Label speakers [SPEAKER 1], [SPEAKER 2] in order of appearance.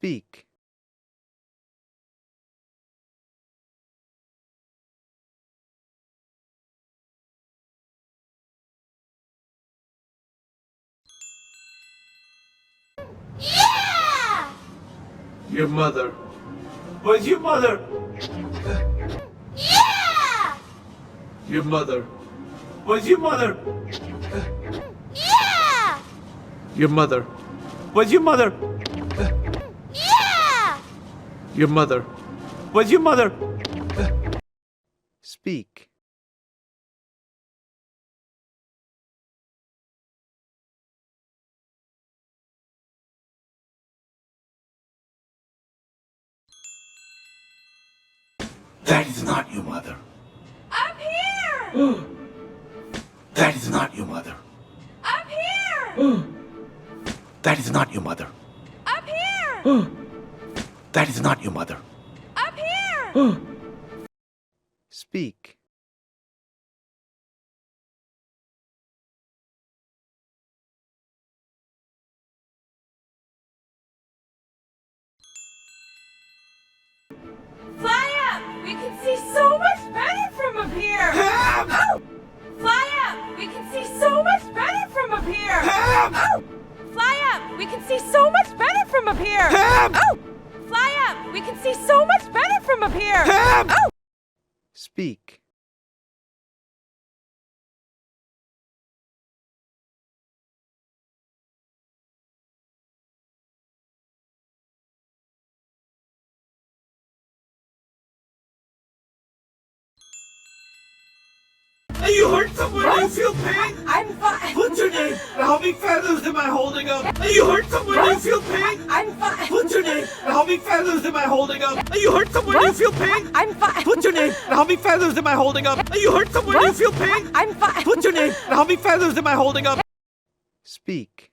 [SPEAKER 1] Speak.
[SPEAKER 2] Yeah!
[SPEAKER 3] Your mother. Where's your mother?
[SPEAKER 2] Yeah!
[SPEAKER 3] Your mother. Where's your mother?
[SPEAKER 2] Yeah!
[SPEAKER 3] Your mother. Where's your mother?
[SPEAKER 2] Yeah!
[SPEAKER 3] Your mother. Where's your mother?
[SPEAKER 1] Speak.
[SPEAKER 3] That is not your mother.
[SPEAKER 2] Up here!
[SPEAKER 3] That is not your mother.
[SPEAKER 2] Up here!
[SPEAKER 3] That is not your mother.
[SPEAKER 2] Up here!
[SPEAKER 3] That is not your mother.
[SPEAKER 2] Up here!
[SPEAKER 1] Speak.
[SPEAKER 2] Fly up! We can see so much better from up here! Fly up! We can see so much better from up here! Fly up! We can see so much better from up here! Fly up! We can see so much better from up here!
[SPEAKER 1] Speak.
[SPEAKER 3] You hurt someone? You feel pain?
[SPEAKER 2] I'm fine!
[SPEAKER 3] What's your name? How many feathers am I holding up? You hurt someone? You feel pain?
[SPEAKER 2] I'm fine!
[SPEAKER 3] What's your name? How many feathers am I holding up? You hurt someone? You feel pain?
[SPEAKER 2] I'm fine!
[SPEAKER 3] What's your name? How many feathers am I holding up? You hurt someone? You feel pain?
[SPEAKER 2] I'm fine!
[SPEAKER 3] What's your name? How many feathers am I holding up?
[SPEAKER 1] Speak.